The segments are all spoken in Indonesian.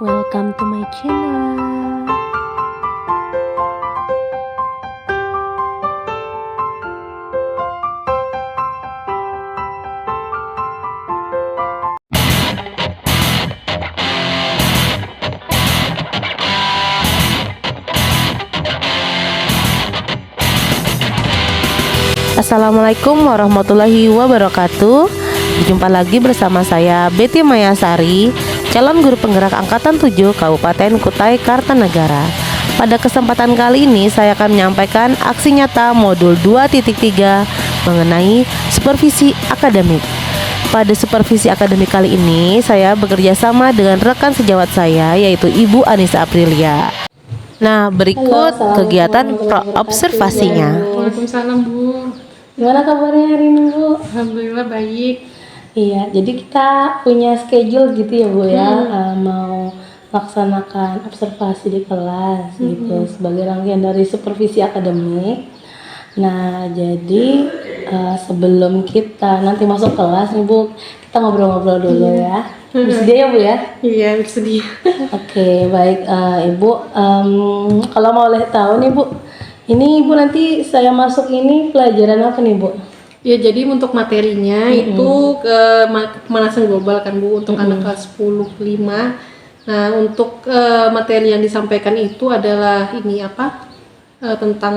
Welcome to my channel. Assalamualaikum warahmatullahi wabarakatuh. Berjumpa lagi bersama saya Betty Mayasari, calon guru penggerak angkatan 7 Kabupaten Kutai Kartanegara. Pada kesempatan kali ini saya akan menyampaikan aksi nyata modul 2.3 mengenai supervisi akademik. Pada supervisi akademik kali ini saya bekerja sama dengan rekan sejawat saya, yaitu Ibu Anissa Aprilia. Nah, berikut kegiatan observasinya. Waalaikumsalam, Bu. Gimana kabarnya hari ini, Bu? Alhamdulillah baik. Iya, jadi kita punya schedule gitu ya, Bu ya, mau melaksanakan observasi di kelas gitu sebagai rangkaian dari supervisi akademik. Nah, jadi sebelum kita nanti masuk kelas nih, Bu, kita ngobrol-ngobrol dulu ya. Bersedia ya, Bu ya? Iya, bersedia. Oke, baik, Ibu. Kalau mau boleh tahu nih, Bu, ini Ibu nanti saya masuk ini pelajaran apa nih, Bu? Ya, jadi untuk materinya itu ke pemanasan global kan, Bu, untuk anak kelas 10-5. Nah, untuk materi yang disampaikan itu adalah ini apa? Tentang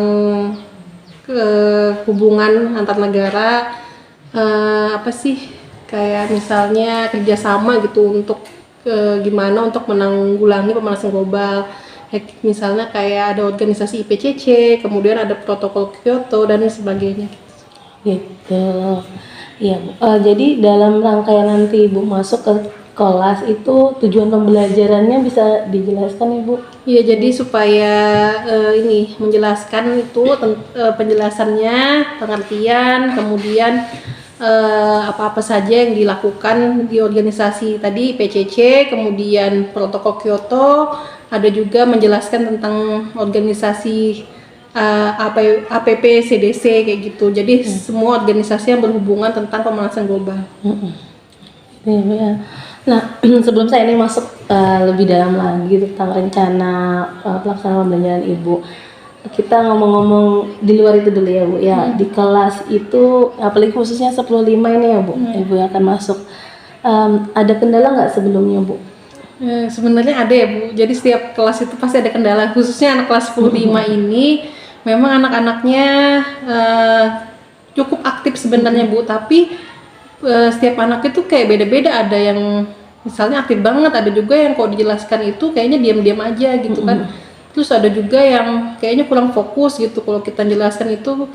hubungan antar negara, apa sih? Kayak misalnya kerjasama gitu untuk gimana untuk menanggulangi pemanasan global. Misalnya kayak ada organisasi IPCC, kemudian ada protokol Kyoto dan sebagainya. Gitu. Ya, jadi dalam rangkaian nanti Ibu masuk ke kelas itu tujuan pembelajarannya bisa dijelaskan, Ibu? Iya, jadi supaya ini menjelaskan itu penjelasannya, pengertian, kemudian apa-apa saja yang dilakukan di organisasi tadi PCC, kemudian protokol Kyoto, ada juga menjelaskan tentang organisasi APP, CDC kayak gitu. Jadi semua organisasi yang berhubungan tentang pemanasan global. Ya. Nah, sebelum saya ini masuk lebih dalam lagi tentang rencana pelaksanaan pembelajaran Ibu, kita ngomong-ngomong di luar itu dulu ya, Bu ya. Di kelas itu apalagi khususnya 10-5 ini ya, Bu, Ibu yang akan masuk, ada kendala nggak sebelumnya, Bu? Sebenarnya ada ya, Bu. Jadi setiap kelas itu pasti ada kendala, khususnya anak kelas 10-5 ini memang anak-anaknya cukup aktif sebenarnya, Bu, tapi setiap anak itu kayak beda-beda. Ada yang misalnya aktif banget, ada juga yang kalau dijelaskan itu kayaknya diam-diam aja gitu kan. Terus ada juga yang kayaknya kurang fokus gitu kalau kita jelaskan itu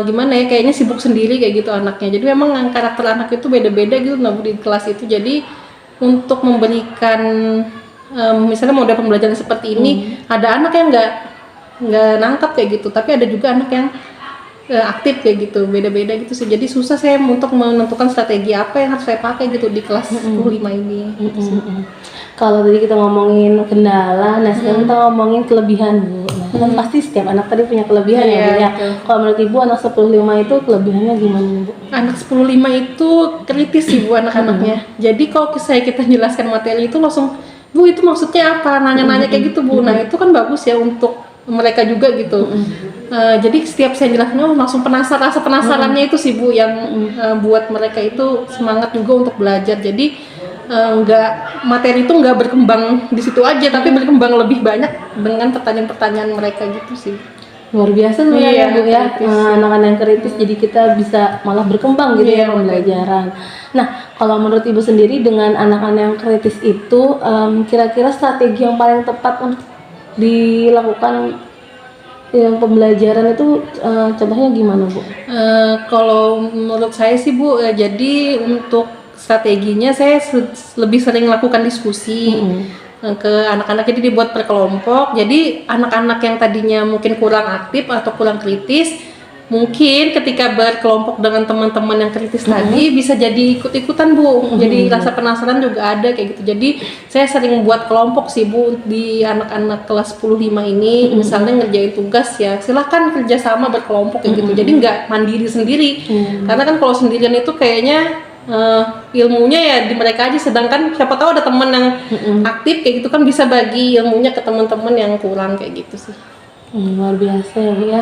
gimana ya, kayaknya sibuk sendiri kayak gitu anaknya. Jadi memang karakter anak itu beda-beda gitu, nah, Bu, di kelas itu. Jadi untuk memberikan misalnya model pembelajaran seperti ini, ada anak yang nggak nangkap kayak gitu, tapi ada juga anak yang aktif kayak gitu, beda-beda gitu sih. Jadi susah saya untuk menentukan strategi apa yang harus saya pakai gitu di kelas 10-5 ini. Kalau tadi kita ngomongin kendala, nah sekarang kita ngomongin kelebihan, Bu. Nah, kan pasti setiap anak tadi punya kelebihan ya, Bu ya. Kalau menurut Ibu anak 10-5 itu kelebihannya gimana, Bu? Anak 10-5 itu kritis sih, Bu, anak-anaknya. Jadi kalau kita jelaskan materi itu langsung, Bu, itu maksudnya apa? Nanya-nanya kayak gitu, Bu. Nah, itu kan bagus ya untuk mereka juga gitu. Jadi setiap saya jelaskan langsung rasa penasarannya itu sih, Bu, yang buat mereka itu semangat juga untuk belajar. Jadi materi itu nggak berkembang di situ aja, tapi berkembang lebih banyak dengan pertanyaan-pertanyaan mereka gitu sih. Luar biasa sebenarnya, Bu ya, anak-anak yang kritis, jadi kita bisa malah berkembang gitu ya pembelajaran. Nah, kalau menurut Ibu sendiri dengan anak-anak yang kritis itu, kira-kira strategi yang paling tepat untuk dilakukan yang pembelajaran itu contohnya gimana, Bu? Kalau menurut saya sih, Bu, jadi untuk strateginya saya lebih sering lakukan diskusi ke anak-anak. Jadi dibuat per kelompok. Jadi anak-anak yang tadinya mungkin kurang aktif atau kurang kritis, mungkin ketika berkelompok dengan teman-teman yang kritis tadi bisa jadi ikut-ikutan, Bu. Jadi rasa penasaran juga ada kayak gitu. Jadi saya sering buat kelompok sih, Bu, di anak-anak kelas 10-5 ini. Misalnya ngerjain tugas ya silahkan kerjasama berkelompok kayak gitu. Jadi nggak mandiri sendiri. Karena kan kalau sendirian itu kayaknya ilmunya ya di mereka aja, sedangkan siapa tahu ada teman yang aktif kayak gitu kan bisa bagi ilmunya ke teman-teman yang kurang kayak gitu sih. Luar biasa ya Bu ya.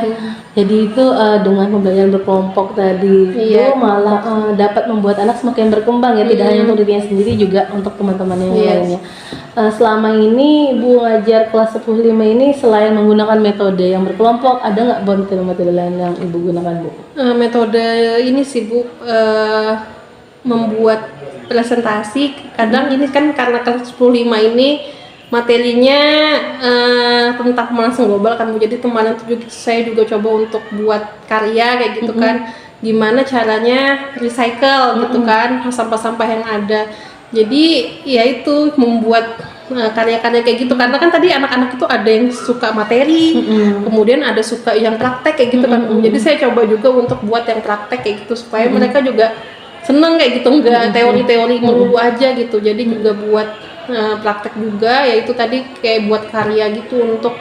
Jadi itu dengan pembelajaran berkelompok tadi Iya. itu malah dapat membuat anak semakin berkembang ya, tidak hanya untuk dirinya sendiri, juga untuk teman-teman yang lainnya. Selama ini Bu ngajar kelas 10-5 ini selain menggunakan metode yang berkelompok, ada nggak metode-metode lain yang Ibu gunakan Bu? Metode ini sih Bu, membuat presentasi. Kadang ini kan karena kelas 10-5 ini materinya tentang pemanasan global kan Bu. Jadi kemarin tuh juga, saya juga coba untuk buat karya kayak gitu kan, gimana caranya recycle gitu kan sampah-sampah yang ada. Jadi ya itu membuat karya-karya kayak gitu, karena kan tadi anak-anak itu ada yang suka materi, kemudian ada suka yang praktek kayak gitu kan Bu. Jadi saya coba juga untuk buat yang praktek kayak gitu supaya mereka juga seneng kayak gitu, enggak teori-teori melulu aja gitu. Jadi juga buat praktek juga, yaitu tadi kayak buat karya gitu untuk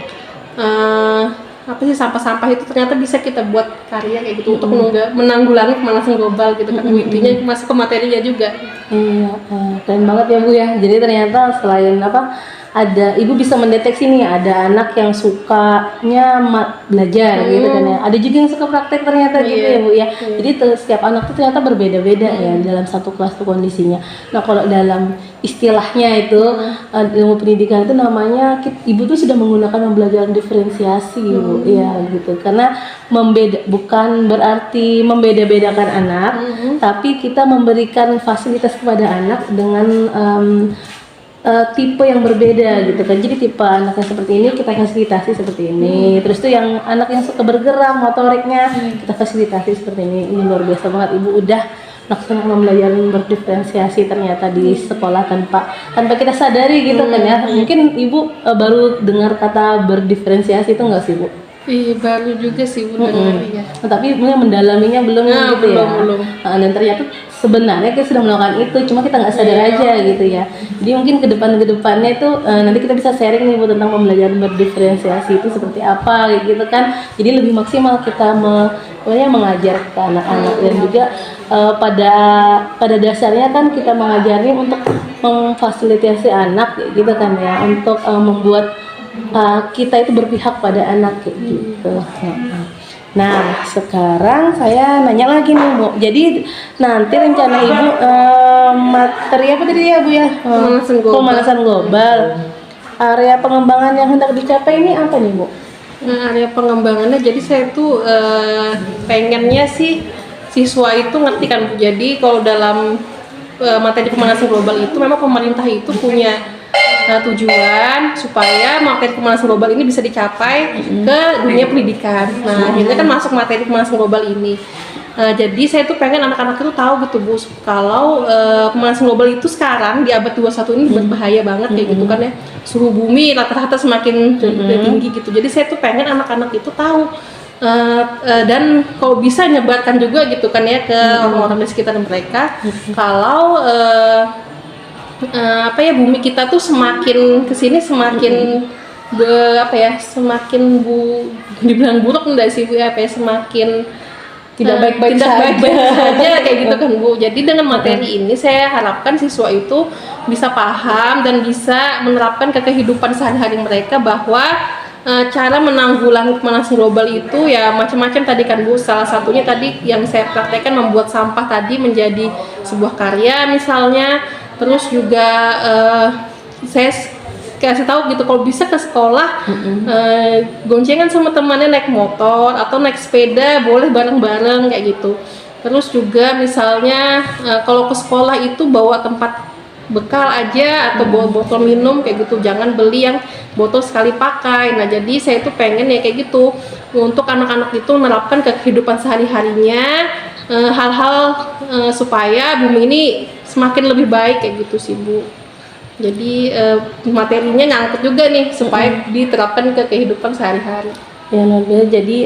apa sih, sampah-sampah itu ternyata bisa kita buat karya kayak gitu untuk menanggulangi pemanasan global gitu kan. Intinya masuk ke materinya juga. Iya, keren banget ya Bu ya. Jadi ternyata selain ada Ibu bisa mendeteksi nih ada anak yang sukanya belajar gitu kan ya. Ada juga yang suka praktek ternyata gitu ya Bu ya. Jadi setiap anak tuh ternyata berbeda-beda ya dalam satu kelas tuh kondisinya. Nah, kalau dalam istilahnya itu ilmu pendidikan itu namanya Ibu tuh sudah menggunakan pembelajaran diferensiasi Bu ya gitu. Karena bukan berarti membeda-bedakan anak, tapi kita memberikan fasilitas kepada anak dengan tipe yang berbeda gitu kan. Jadi tipe anak yang seperti ini kita fasilitasi seperti ini. Terus tuh yang anak yang suka bergerak motoriknya kita fasilitasi seperti ini. Ini luar biasa banget Ibu udah laksanakan pembelajaran berdiferensiasi ternyata di sekolah tanpa kita sadari gitu kan ya. Mungkin Ibu baru dengar kata berdiferensiasi itu enggak sih Bu? Iya, baru juga sih Bu dengar ya. Tapi mendalaminya belum gitu ya. Belum. Dan ternyata sebenarnya kita sudah melakukan itu, cuma kita nggak sadar aja gitu ya. Jadi mungkin kedepannya itu nanti kita bisa sharing nih Bu tentang pembelajaran berdiferensiasi itu seperti apa gitu kan. Jadi lebih maksimal kita mengajar ke anak-anak dan juga pada dasarnya kan kita mengajari untuk memfasilitasi anak gitu kan ya, untuk membuat kita itu berpihak pada anak kayak gitu. Nah, sekarang saya nanya lagi nih Bu. Jadi nanti rencana Ibu materi apa tadi ya Bu ya? Pemanasan global. Area pengembangan yang hendak dicapai ini apa nih Bu? Nah, area pengembangannya jadi saya tuh pengennya sih siswa itu ngerti kan Bu. Jadi kalau dalam materi pemanasan global itu memang pemerintah itu punya tujuan supaya materi pemanasan global ini bisa dicapai ke dunia pendidikan. Nah, akhirnya kan masuk materi pemanasan global ini. Jadi saya tuh pengen anak-anak itu tahu gitu Bu, kalau pemanasan global itu sekarang di abad 21 ini berbahaya banget kayak gitu kan ya. Suhu bumi rata-rata semakin tinggi gitu. Jadi saya tuh pengen anak-anak itu tahu dan kalau bisa nyebarkan juga gitu kan ya ke orang-orang di sekitar mereka kalau bumi kita tuh semakin kesini semakin semakin dibilang buruk enggak sih Bu ya, semakin tidak baik-baik saja kayak gitu kan Bu. Jadi dengan materi ini saya harapkan siswa itu bisa paham dan bisa menerapkan ke kehidupan sehari-hari mereka bahwa cara menanggulangi pemanasan global itu ya macam-macam tadi kan Bu. Salah satunya tadi yang saya praktekkan membuat sampah tadi menjadi sebuah karya misalnya. Terus juga saya kasih tahu gitu kalau bisa ke sekolah goncengan sama temannya naik motor atau naik sepeda boleh bareng-bareng kayak gitu. Terus juga misalnya kalau ke sekolah itu bawa tempat bekal aja atau bawa botol minum kayak gitu, jangan beli yang botol sekali pakai. Nah, jadi saya tuh pengen ya kayak gitu untuk anak-anak itu menerapkan ke kehidupan sehari-harinya hal-hal supaya bumi ini semakin lebih baik kayak gitu sih Bu. Jadi materinya nyangkut juga nih supaya diterapkan ke kehidupan sehari-hari. Ya luar biasa. Jadi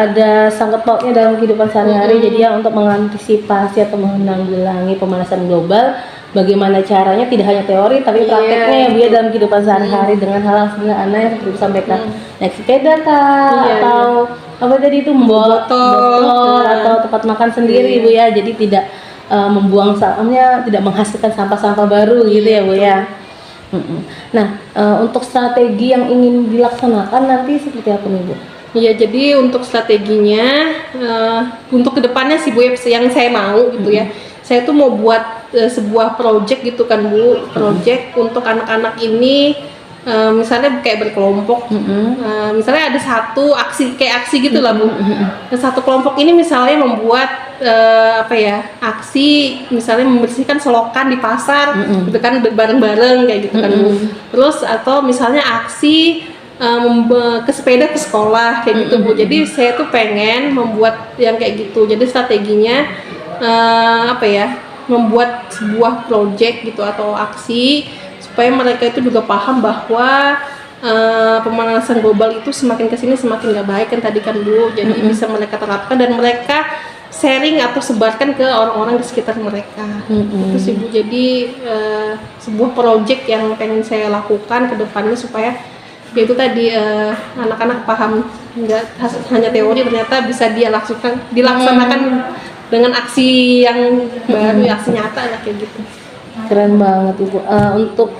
ada sangkut pautnya dalam kehidupan sehari-hari. Jadi ya untuk mengantisipasi atau menanggulangi pemanasan global, bagaimana caranya tidak hanya teori tapi prakteknya ya Bu ya dalam kehidupan sehari-hari dengan hal-hal sederhana yang seperti disampaikan. Naik sepeda atau apa tadi itu membawa botol atau tempat makan sendiri Bu ya. Jadi tidak membuang sampahnya, tidak menghasilkan sampah-sampah baru gitu ya Bu ya. Nah, untuk strategi yang ingin dilaksanakan nanti seperti apa nih Bu? Iya, jadi untuk strateginya, untuk kedepannya sih Bu, yang saya mau gitu ya, saya tuh mau buat sebuah project gitu kan Bu, project untuk anak-anak ini, misalnya kayak berkelompok, misalnya ada satu aksi kayak aksi gitu lah Bu. Dan satu kelompok ini misalnya membuat apa ya, aksi misalnya membersihkan selokan di pasar, gitu kan bareng-bareng kayak gitu kan Bu. Terus atau misalnya aksi ke sepeda ke sekolah kayak gitu Bu. Jadi saya tuh pengen membuat yang kayak gitu. Jadi strateginya apa ya, membuat sebuah project gitu atau aksi supaya mereka itu juga paham bahwa pemanasan global itu semakin kesini semakin nggak baik kan tadi kan Bu. Jadi bisa mereka terapkan dan mereka sharing atau sebarkan ke orang-orang di sekitar mereka. Itu sih Bu. Jadi sebuah project yang pengen saya lakukan ke depannya supaya itu tadi anak-anak paham, nggak hanya teori, ternyata bisa dia dilaksanakan dengan aksi yang baru, aksi nyata lah kayak gitu. Keren banget Ibu. Untuk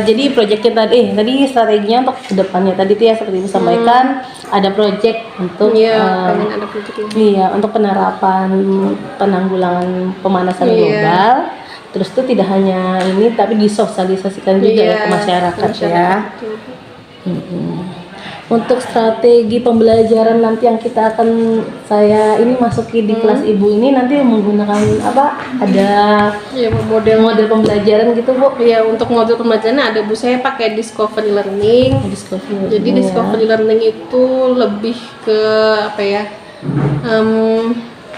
jadi proyeknya tadi strateginya untuk kedepannya tadi tuh ya seperti Ibu sampaikan ada proyek untuk pengen ada project ini. iya untuk penerapan penanggulangan pemanasan global. Terus tuh tidak hanya ini tapi disosialisasikan juga ya ke masyarakat ya. Untuk strategi pembelajaran nanti yang kita akan saya ini masuki di kelas Ibu ini nanti menggunakan apa? Ada model pembelajaran gitu Bu? Iya, untuk model pembelajaran ada Bu, saya pakai discovery learning. Jadi discovery learning itu lebih ke apa ya?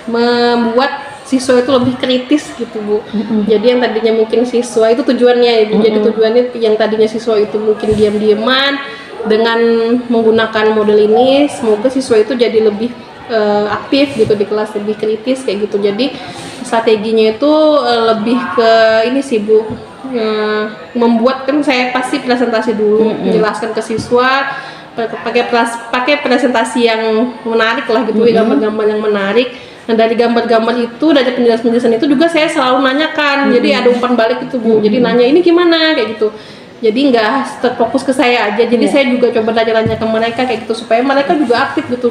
Membuat siswa itu lebih kritis gitu Bu. Jadi yang tadinya mungkin siswa itu tujuannya Ibu. Jadi tujuannya yang tadinya siswa itu mungkin diam-diaman, dengan menggunakan model ini semoga siswa itu jadi lebih aktif gitu di kelas, lebih kritis kayak gitu. Jadi strateginya itu lebih ke ini sih Bu, membuat kan saya pasti presentasi dulu, menjelaskan ke siswa pakai presentasi yang menarik lah gitu, gambar-gambar yang menarik. Nah dari gambar-gambar itu, dari penjelasan-penjelasan itu juga saya selalu nanyakan, jadi ada umpan balik itu Bu. Jadi nanya ini gimana kayak gitu. Jadi nggak terfokus ke saya aja, jadi saya juga coba tanya-tanya ke mereka kayak gitu supaya mereka juga aktif gitu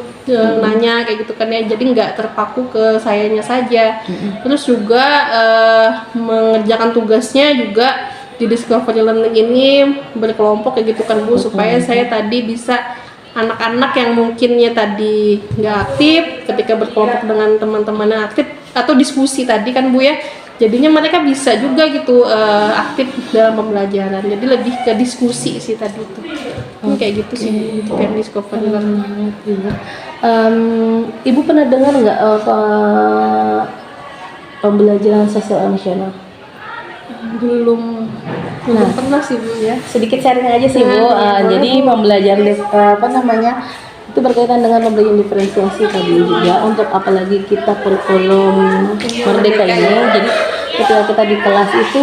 nanya kayak gitu kan ya, jadi nggak terpaku ke sayanya saja. Terus juga mengerjakan tugasnya juga di discovery learning ini berkelompok kayak gitu kan Bu, supaya saya tadi bisa anak-anak yang mungkinnya tadi nggak aktif ketika berkelompok dengan teman-teman yang aktif atau diskusi tadi kan Bu ya, jadinya mereka bisa juga gitu aktif dalam pembelajaran. Jadi lebih ke diskusi sih tadi itu. Kayak gitu sih gitu kan discovery learning. Ibu pernah dengar nggak pembelajaran sosial emosional? Belum pernah sih Bu ya. Sedikit sharing aja sih Bu. Jadi pembelajaran apa namanya itu berkaitan dengan pembelajaran diferensiasi tadi juga untuk apalagi kita kurikulum merdeka ini. Jadi ketika kita di kelas itu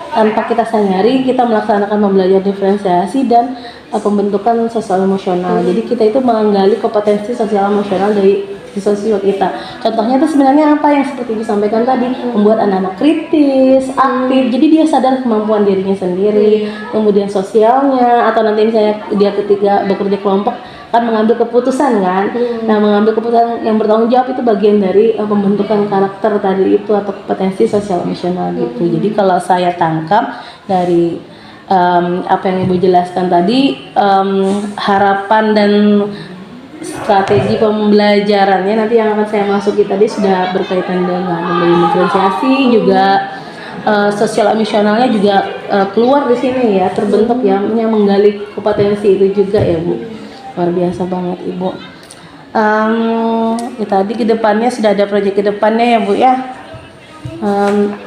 tanpa kita sadari kita melaksanakan pembelajaran diferensiasi dan pembentukan sosial emosional. Jadi kita itu menggali kompetensi sosial emosional dari siswa-siswa kita. Contohnya itu sebenarnya apa yang seperti disampaikan tadi, membuat anak-anak kritis, aktif. Jadi dia sadar kemampuan dirinya sendiri, kemudian sosialnya, atau nanti misalnya dia ketika bekerja kelompok kan mengambil keputusan kan. Nah, mengambil keputusan yang bertanggung jawab itu bagian dari pembentukan karakter tadi itu atau kompetensi sosial emosional gitu. Jadi kalau saya tangkap dari apa yang Ibu jelaskan tadi, harapan dan strategi pembelajarannya nanti yang akan saya masuki tadi sudah berkaitan dengan pembelajaran diferensiasi juga sosial emosionalnya juga keluar di sini ya, terbentuk ya, yang menggali kompetensi itu juga ya Bu. Luar biasa banget Ibu. Ya, tadi kedepannya sudah ada proyek kedepannya ya Bu ya.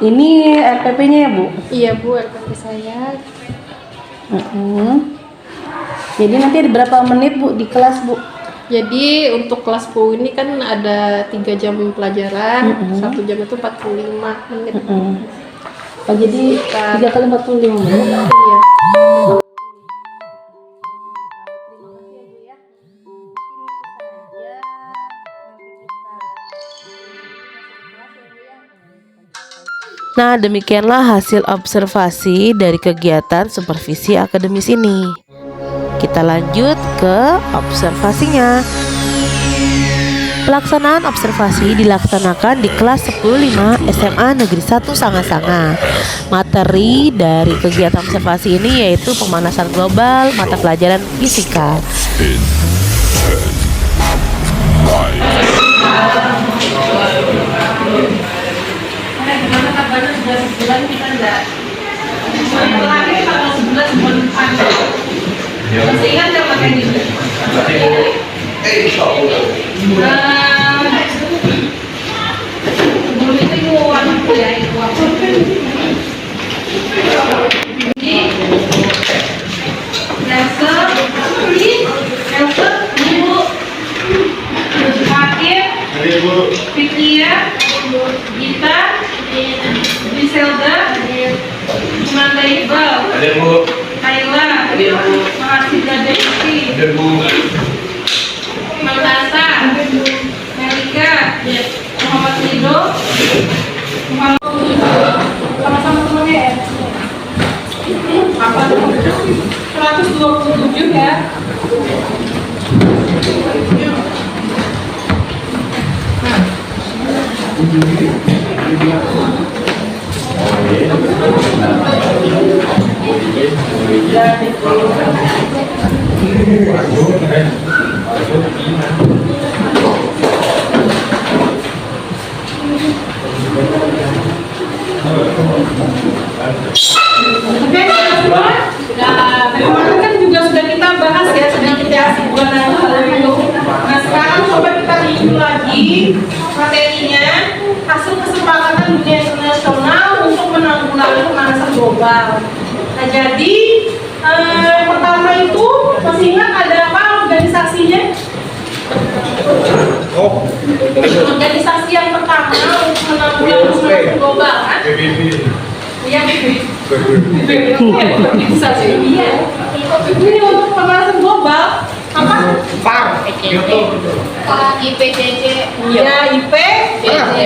Ini RPP-nya ya Bu? Iya Bu, RPP saya. Jadi nanti ada berapa menit Bu di kelas Bu? Jadi untuk kelas PU ini kan ada 3 jam pelajaran, 1 jam itu 45 menit. Oh, jadi 3 kali 45 menit? Iya. Nah, demikianlah hasil observasi dari kegiatan supervisi akademis ini. Kita lanjut ke observasinya. Pelaksanaan observasi dilaksanakan di kelas 105 SMA Negeri 1 Sanga-Sanga. Materi dari kegiatan observasi ini yaitu pemanasan global, mata pelajaran fisika. Masih ingat nggak pakai ini? Dulu itu warna kuliah itu apa? Ini Elsa, Ibu, Fakir, Fikia, Gita, Griselda, Manda Iqbal, Kayla, Mahasiswa Desi, Mantasa, Melika, Muhammad Rido, sama-sama temannya ya. Apa? 127 ya. Oke, semua. Nah, kemarin kan juga sudah kita bahas ya sedikit ya bulan lalu. Nah, sekarang coba kita review lagi materinya, hasil kesepakatan dunia internasional untuk menanggulangi pemanasan global. Nah, jadi pertama itu masih ingat ada apa organisasinya? Organisasi yang pertama untuk menanggulangi pemanasan global kan? Iya, organisasi iya. Ini untuk pemanasan global apa? IPCC. Ya, IPCC.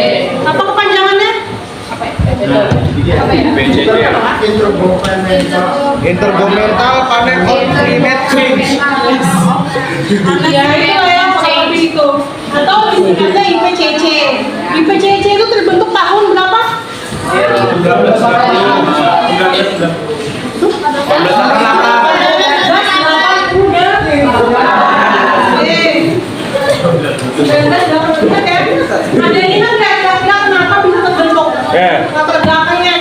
Apa kepanjangannya? Intergovernmental Panel on Climate Change. Ya, itu ya seperti itu. Atau disingkatnya IPCC. IPCC itu terbentuk tahun berapa? 1980 kan? Ada ini kan kira-kira kenapa bisa terbentuk? Latar belakangnya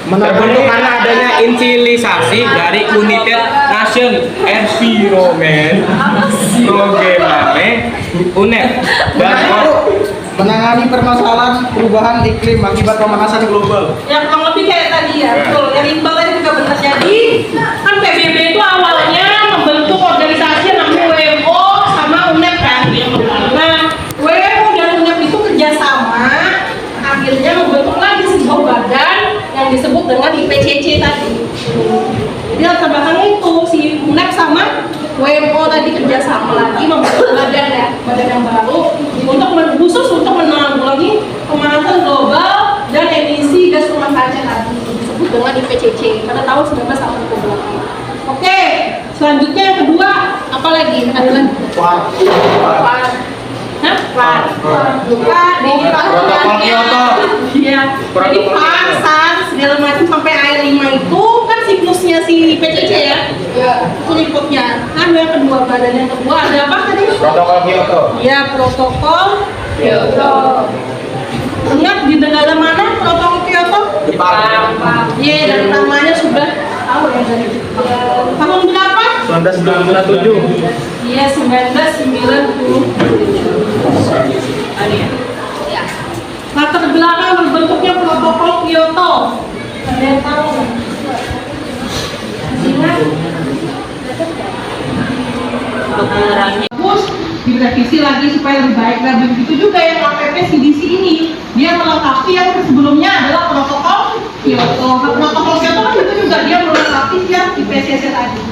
Terbentuk karena adanya inisialisasi dari United Nations Environment Programme UNEP dan menangani permasalahan perubahan iklim akibat pemanasan global. yang kurang lebih kayak tadi ya, betul. Yang Iqbal tadi juga benar. Jadi kan PBB itu awalnya membentuk organisasi yang namanya WMO sama UNEP kan. Nah, WMO dan UNEP itu kerjasama, akhirnya membentuk lagi sebuah badan yang disebut dengan IPCC tadi. Jadi latar belakangnya itu si UNEP sama WMO tadi kerjasama lagi membentuk badan ya, badan yang baru untuk khusus untuk menanggulangi pemanasan global dan emisi gas rumah kaca tadi disebut dengan IPCC pada tahun 1980. Oke, selanjutnya yang kedua apa lagi? Ada lagi? Hah? Protokol Kyoto. Iya. Jadi pasar segala macam sampai air 5 itu kan siklusnya si IPCC ya. Itu liputnya. Nah, yang kedua badan yang kedua ada apa tadi? Protokol Kyoto. Ya, protokol Kyoto. Ingat di negara mana protokol Kyoto? Jepang. Iya, dari namanya sudah tahu ya dari tahun berapa? 1997. Iya, 1997. Latar belakang berbentuknya protokol Kyoto. Ada yang tahu nggak? Ingat? Bagus, direvisi lagi supaya lebih baik. Dan begitu juga yang APP CDC ini, dia melengkapi yang sebelumnya adalah protokol Kyoto. Protokol Kyoto kan itu juga dia melengkapi yang IPCC tadi.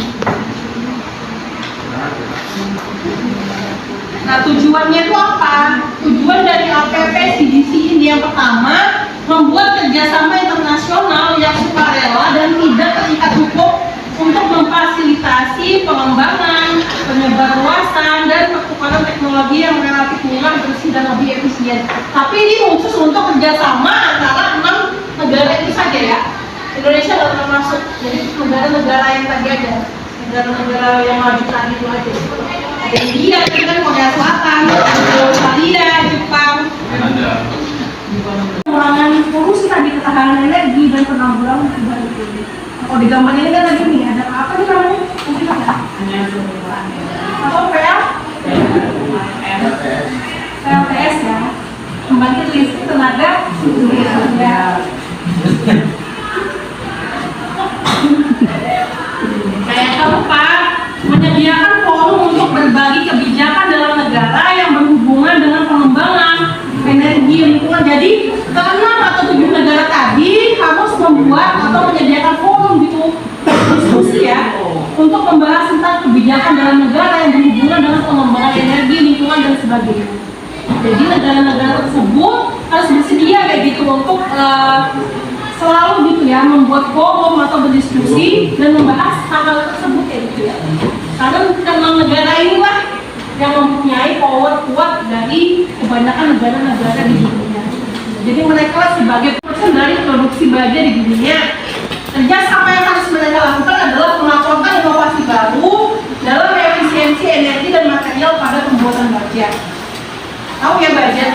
Nah, tujuannya itu apa? Tujuan dari APP CDC ini yang pertama membuat teknologi yang relatif murah, bersih dan lebih efisien. Tapi ini khusus untuk kerjasama antara 6 negara itu saja ya. Indonesia nggak termasuk, jadi negara-negara yang tadi aja, negara-negara yang maju tadi itu aja. Ada India, kan Korea Selatan, Australia, Jepang. Pengurangan polusi tadi, ketahanan energi dan penanggulangan perubahan iklim. Kalau di gambar ini kan lagi nih ada apa nih namanya? Mungkin ada atau PL? PLTS ya, pembangkit listrik tenaga surya. Kayak keempat, menyediakan forum untuk berbagi kebijakan dalam negara yang berhubungan dengan pengembangan energi lingkungan. Jadi keenam atau 7 negara tadi harus membuat atau menyediakan forum gitu, diskusi ya, untuk membahas tentang kebijakan dalam negara yang berhubungan dengan pengembangan energi lingkungan dan sebagainya. Jadi negara-negara tersebut harus bersedia kayak gitu untuk selalu gitu ya, membuat forum atau berdiskusi dan membahas hal-hal tersebut kayak gitu ya. Karena negara inilah yang mempunyai power kuat dari kebanyakan negara-negara di dunia. Jadi mereka sebagai persen dari produksi baja di dunia. Kerjasama yang harus mereka lakukan adalah melakukan inovasi baru dalam efisiensi energi dan material pada pembuatan baja. Tahu ya baja?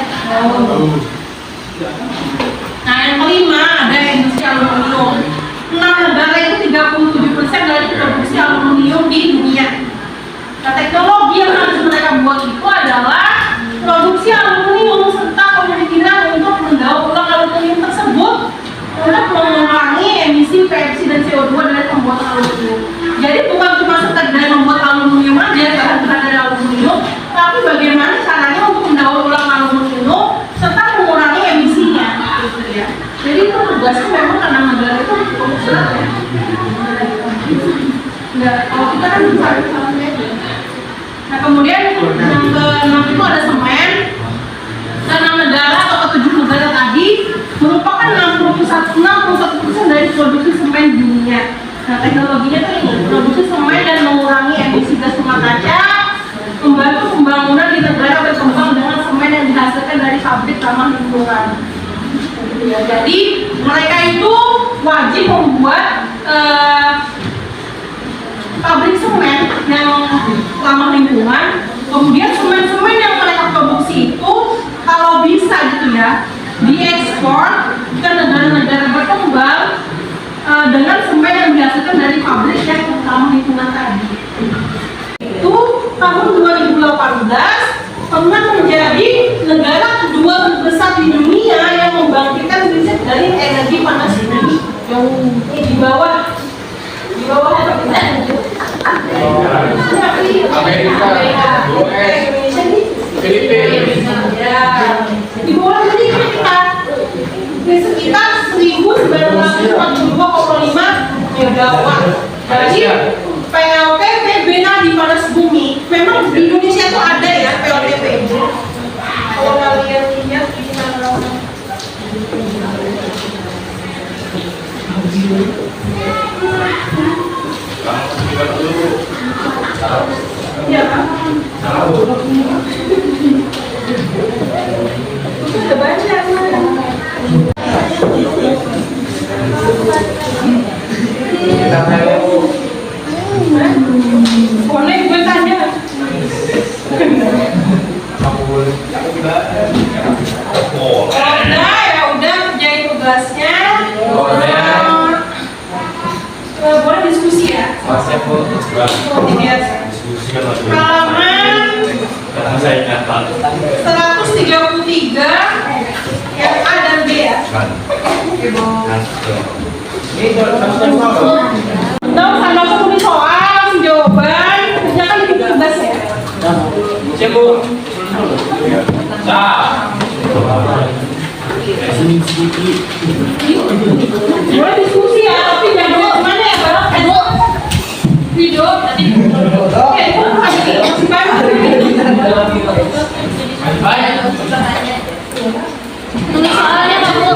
Nah yang kelima ada industri aluminium. 6 negara itu 37% dari produksi aluminium di dunia. Nah teknologi yang harus mereka buat itu adalah produksi aluminium serta kemungkinan untuk mendaur ulang aluminium tersebut untuk mengurangi emisi PFC dan CO2 dari pembuatan aluminium. Jadi bukan cuma sekedar membuat aluminium aja, bahan-bahan dari aluminium, tapi bagaimana caranya untuk mendaur ulang aluminium serta mengurangi emisinya. Gitu ya. Jadi itu tugasnya memang karena negara itu cukup berat ya. Nah, kalau kita kan bisa aja. Nah kemudian yang ke-6 itu ada semen. Ke-6 negara atau ke-7 negara tadi merupakan 61% dari produksi semen di dunia. Nah teknologinya tuh ini, produksi semen dan mengurangi emisi gas rumah kaca, membantu pembangunan di negara berkembang dengan semen yang dihasilkan dari pabrik ramah lingkungan. Ya, jadi mereka itu wajib membuat pabrik semen yang ramah lingkungan. Kemudian semen-semen yang mereka produksi itu kalau bisa gitu ya diekspor ke negara-negara berkembang dengan semen yang dihasilkan dari pabrik yang ramah lingkungan tadi. Itu tahun 2018 pernah menjadi negara kedua terbesar di dunia yang membangkitkan listrik dari energi panas bumi yang di bawah apa kita? Amerika, US, Filipina. Ya, di bawah ini kita di sekitar 1942,5 megawatt. Jadi PLTP bina di panas bumi. Memang di Indonesia itu ada ya PLTP. Kalau kalian lihat di sana. Ya, sudah banyak. Boleh gue tanya. Udah kerjain tugasnya. Boleh diskusi ya. Seperti biasa. Halaman 133 yang A dan B ya. Tahu sama aku tulis soal, jawaban, kerjakan di tugas ya. Boleh diskusi ya, tapi jangan bawa kemana ya, Bang? Video tadi. Oke, masih banyak. Tulis soalnya, Pak Bu.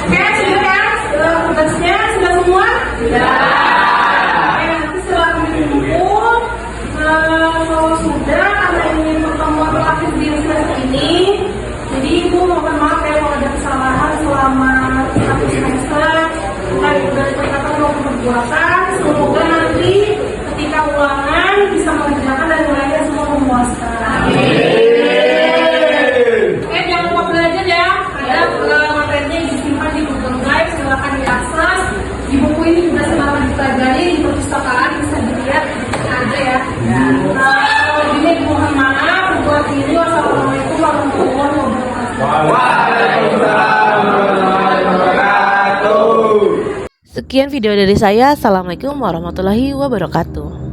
Oke, sudah kan? Tugasnya sudah semua? Sudah. Oke, nanti setelah bikin buku, kalau sudah karena ingin pertemuan terakhir di semester ini, jadi ibu mohon maaf ya kalau ada kesalahan selama 1 semester. Bukan dari perkataan maupun perbuatan. Semoga nanti ketika ulangan bisa mengerjakan dan nilainya semua memuaskan. Oke, jangan lupa belajar ya. Ada materinya disimpan di Google Drive, silakan diakses. Di buku ini juga selalu dipelajari di perpustakaan, bisa dilihat ada ya. Nah, kalau ini mohon maaf buat ini. Wassalamualaikum warahmatullahi wabarakatuh. Sekian video dari saya. Assalamualaikum warahmatullahi wabarakatuh.